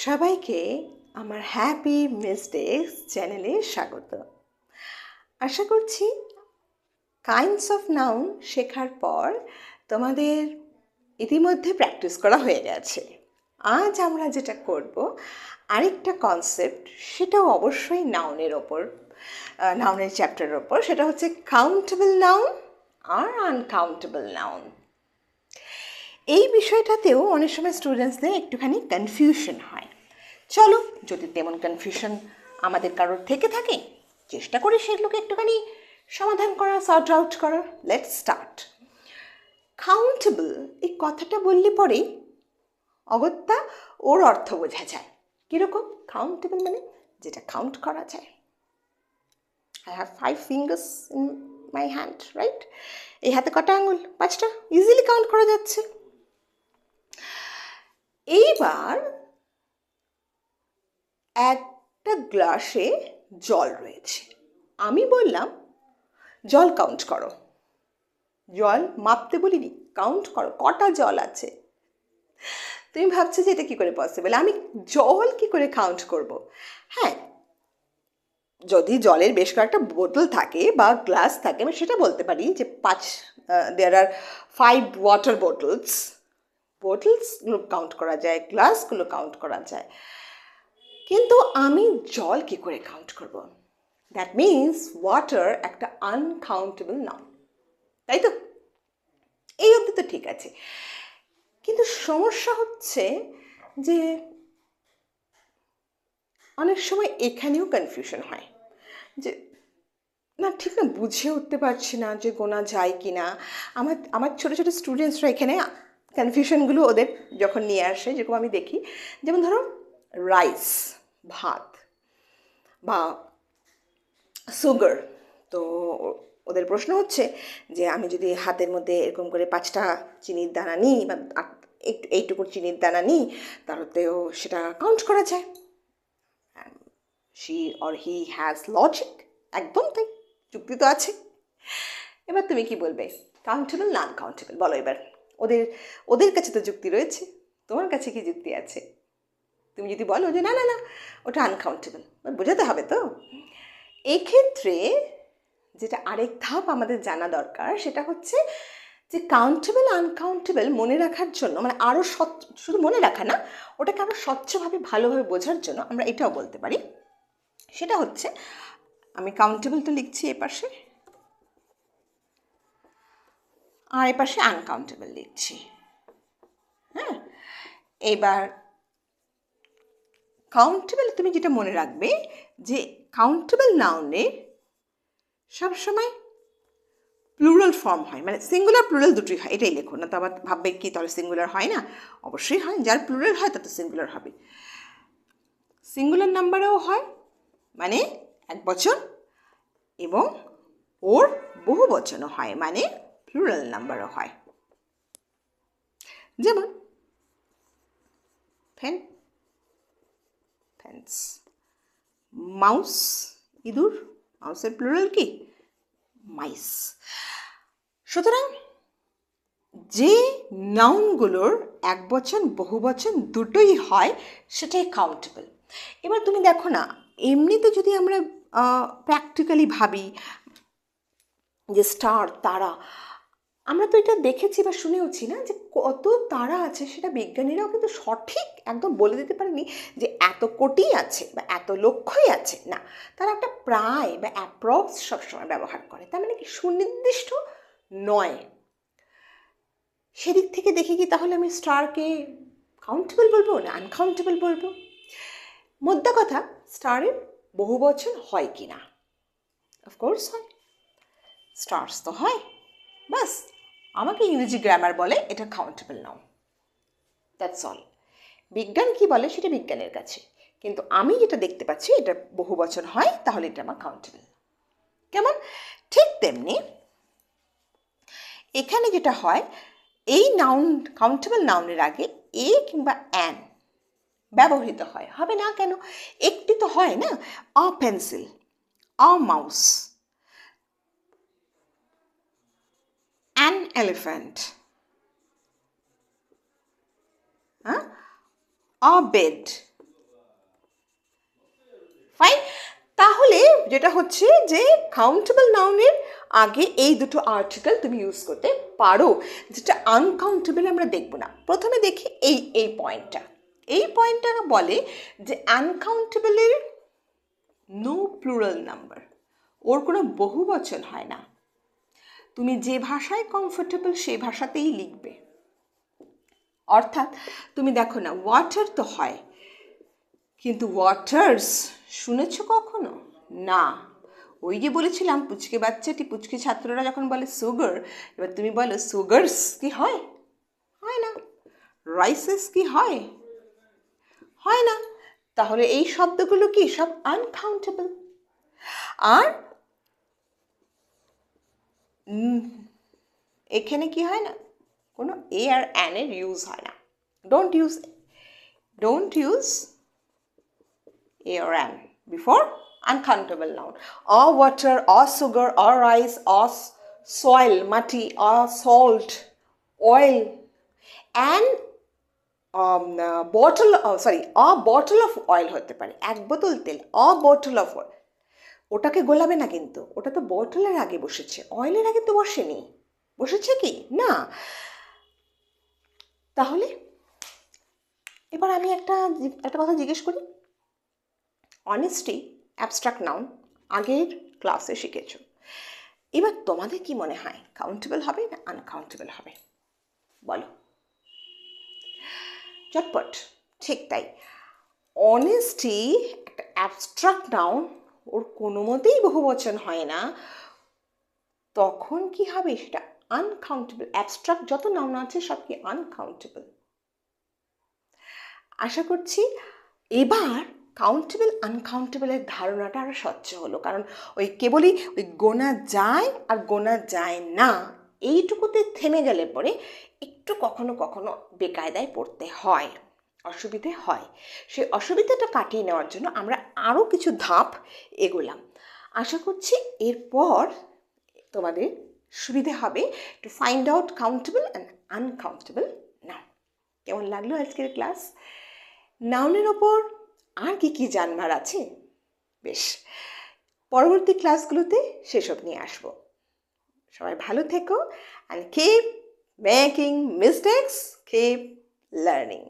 সবাইকে আমার happy mistakes চ্যানেলে স্বাগত। আশা করছি কাইন্ডস অফ নাউন শেখার পর তোমাদের ইতিমধ্যে প্র্যাকটিস করা হয়ে গেছে। আজ আমরা যেটা করব আরেকটা কনসেপ্ট, সেটাও অবশ্যই নাউনের ওপর, নাউনের চ্যাপ্টারের ওপর। সেটা হচ্ছে কাউন্টেবল নাউন আর আনকাউন্টেবল নাউন। এই বিষয়টাতেও অনেক সময় স্টুডেন্টসদের একটুখানি কনফিউশন হয়। চলো, যদি তেমন কনফিউশন আমাদের কারোর থেকে থাকে, চেষ্টা করি সেগুলোকে একটুখানি সমাধান করা, সর্ট আউট করা। Let's start. কাউন্টেবল এই কথাটা বললে পরেই অগত্যা ওর অর্থ বোঝা যায়। কীরকম? কাউন্টেবল মানে যেটা কাউন্ট করা যায়। I have 5 fingers in my hand, right? এই হাতে কটা আঙুল? 5টা। ইজিলি কাউন্ট করা যাচ্ছে। এইবার একটা গ্লাসে জল রয়েছে, আমি বললাম জল কাউন্ট করো। জল মাপতে বলিনি, কাউন্ট করো কটা জল আছে। তুমি ভাবছো যে এটা কী করে পসিবল, আমি জল কি করে কাউন্ট করব? হ্যাঁ, যদি জলের বেশ কয়েকটা বোতল থাকে বা গ্লাস থাকে, আমি সেটা বলতে পারি যে দেয়ার আর 5 ওয়াটার বোটলসগুলো কাউন্ট করা যায়, গ্লাসগুলো কাউন্ট করা যায়। কিন্তু আমি জল কি করে কাউন্ট করব? দ্যাট মিনস ওয়াটার একটা আনকাউন্টেবল নাউন, তাই তো? এই অবধি তো ঠিক আছে। কিন্তু সমস্যা হচ্ছে যে অনেক সময় এখানেও কনফিউশন হয় যে না, ঠিক না, বুঝে উঠতে পারছি না যে গোনা যায় কি না। আমার ছোটো ছোটো স্টুডেন্টসরা এখানে কনফিউশনগুলো ওদের যখন নিয়ে আসে, যেরকম আমি দেখি, যেমন ধরো রাইস, ভাত বা সুগার, তো ওদের প্রশ্ন হচ্ছে যে আমি যদি হাতের মধ্যে এরকম করে 5টা চিনির দানা নিই বা এইটুকু চিনির দানা নিই, তাহলেও সেটা কাউন্ট করা যায়। She or he has logic, একদম তাই, যুক্তি তো আছে। এবার তুমি কি বলবে, কাউন্টেবল না আনকাউন্টেবল? বলো এবার। ওদের কাছে তো যুক্তি রয়েছে, তোমার কাছে কি যুক্তি আছে? তুমি যদি বলো যে না না না, ওটা আনকাউন্টেবল, বোঝাতে হবে তো। এক্ষেত্রে যেটা আরেক ধাপ আমাদের জানা দরকার, সেটা হচ্ছে যে কাউন্টেবল আনকাউন্টেবল মনে রাখার জন্য, মানে আরও শুধু মনে রাখা না, ওটাকে আরও স্বচ্ছভাবে ভালোভাবে বোঝার জন্য আমরা এটাও বলতে পারি। সেটা হচ্ছে, আমি কাউন্টেবলটা লিখছি এপাশে, আর এপাশে আনকাউন্টেবল লিখছি। হ্যাঁ, এবার কাউন্টেবল তুমি যেটা মনে রাখবে যে কাউন্টেবল নাউনে সবসময় প্লুরাল ফর্ম হয়, মানে সিঙ্গুলার প্লুরাল দুটোই হয়। এটাই লেখো, না তো আবার ভাববে কি তাহলে সিঙ্গুলার হয় না? অবশ্যই হয়, যার প্লুরাল হয় তাতে সিঙ্গুলার হবে। সিঙ্গুলার নাম্বারেও হয়, মানে এক বচন, এবং ওর বহু বচনও হয়, মানে প্লুরাল নাম্বারও হয়। যেমন ফেন, ফেন্স, মাউস, ইঁদুর, মাউসের প্লুরাল কি? মাইস। সুতরাং যে নাউনগুলোর এক বচন বহু বচন দুটোই হয়, সেটাই কাউন্টেবল। এবার তুমি দেখো না, এমনিতে যদি আমরা প্র্যাকটিক্যালি ভাবি যে স্টার, তারা, আমরা তো এটা দেখেছি বা শুনেওছি না যে কত তারা আছে, সেটা বিজ্ঞানীরাও কিন্তু সঠিক একদম বলে দিতে পারেনি যে এত কোটি আছে বা এত লক্ষই আছে। না, তারা একটা প্রায় বা অ্যাপ্রক্স সবসময় ব্যবহার করে, তার মানে কি সুনির্দিষ্ট নয়। সেদিক থেকে দেখি কি তাহলে আমি স্টারকে কাউন্টেবল বলবো না আনকাউন্টেবল বলবো? মোদ্দা কথা, স্টারের বহু বচন হয় কি না? অফকোর্স হয়, স্টার্স তো হয়। বাস আমাকে ইংরেজি গ্রামার বলে এটা কাউন্টেবল নাও, দ্যাটস অল। বিজ্ঞান কি বলে সেটা বিজ্ঞানের কাছে, কিন্তু আমি যেটা দেখতে পাচ্ছি এটা বহু বচন হয়, তাহলে এটা আমার কাউন্টেবল। কেমন? ঠিক তেমনি এখানে যেটা হয়, এই নাউন, কাউন্টেবল নাউনের আগে এ কিংবা অ্যান ব্যবহৃত হয়, হবে না কেন? একটি তো হয় না, a pencil, a mouse, an elephant, হ্যাঁ, আ বেড, ফাইন। তাহলে যেটা হচ্ছে যে কাউন্টেবল নাউনের আগে এই দুটো আর্টিকেল তুমি ইউজ করতে পারো, যেটা আনকাউন্টেবল আমরা দেখব না। প্রথমে দেখি এই পয়েন্টটা বলে যে আনকাউন্টেবলের নো প্লুরাল নাম্বার, ওর কোনো বহু বচন হয় না। তুমি যে ভাষায় কমফোর্টেবল সেই ভাষাতেই লিখবে। অর্থাৎ তুমি দেখো না, ওয়াটার তো হয়, কিন্তু ওয়াটার্স শুনেছো কখনো? না। ওই যে বলেছিলাম পুচকে বাচ্চাটি, পুচকে ছাত্ররা যখন বলে সুগার, এবার তুমি বলো সুগারস কি হয়? হয় না। রাইসেস কি হয়? হয় না। তাহলে এই শব্দগুলো কি সব আনকাউন্টেবল। আর এখানে কি হয় না, কোনো এ আর অ্যান এর ইউজ হয় না। Don't use a or an before uncountable noun. Or water, or sugar, or rice, or soil, মাটি, or salt, oil, and bottle, a bottle of oil হতে পারে, এক বোতল তেল, a bottle of oil। ওটাকে গোলাবে না কিন্তু, ওটা তো বটলের আগে বসেছে, অয়েলের আগে তো বসেনি। বসেছে কি না? তাহলে এবার আমি একটা কথা জিজ্ঞেস করি। অনেস্টি অ্যাবস্ট্রাক্ট নাউন আগের ক্লাসে শিখেছো, এবার তোমাদের কি মনে হয় কাউন্টেবল হবে না আনকাউন্টেবল হবে? বলো চটপট। ঠিক তাই, অনেস্টি একটা অ্যাবস্ট্রাক্ট নাউন, ওর কোনো মতেই বহুবচন হয় না। তখন কি হবে? সেটা আনকাউন্টেবল। অ্যাবস্ট্রাক্ট যত নাউন আছে সব কি আনকাউন্টেবল। আশা করছি এবার কাউন্টেবল আনকাউন্টেবলের ধারণাটা আরও স্বচ্ছ হলো, কারণ ওই কেবলই ওই গোনা যায় আর গোনা যায় না এইটুকুতে থেমে গেলে পরে একটু কখনো কখনো বেকায়দায় পড়তে হয়, অসুবিধে হয়। সেই অসুবিধাটা কাটিয়ে নেওয়ার জন্য আমরা আরও কিছু ধাপ এগোলাম। আশা করছি এরপর তোমাদের সুবিধে হবে to find out countable and uncountable noun. কেমন লাগলো আজকের ক্লাস? নাউনের ওপর আর কি জানবার আছে? বেশ, পরবর্তী ক্লাসগুলোতে সেসব নিয়ে আসবো। সবাই ভালো থেকো, and keep making mistakes, keep learning.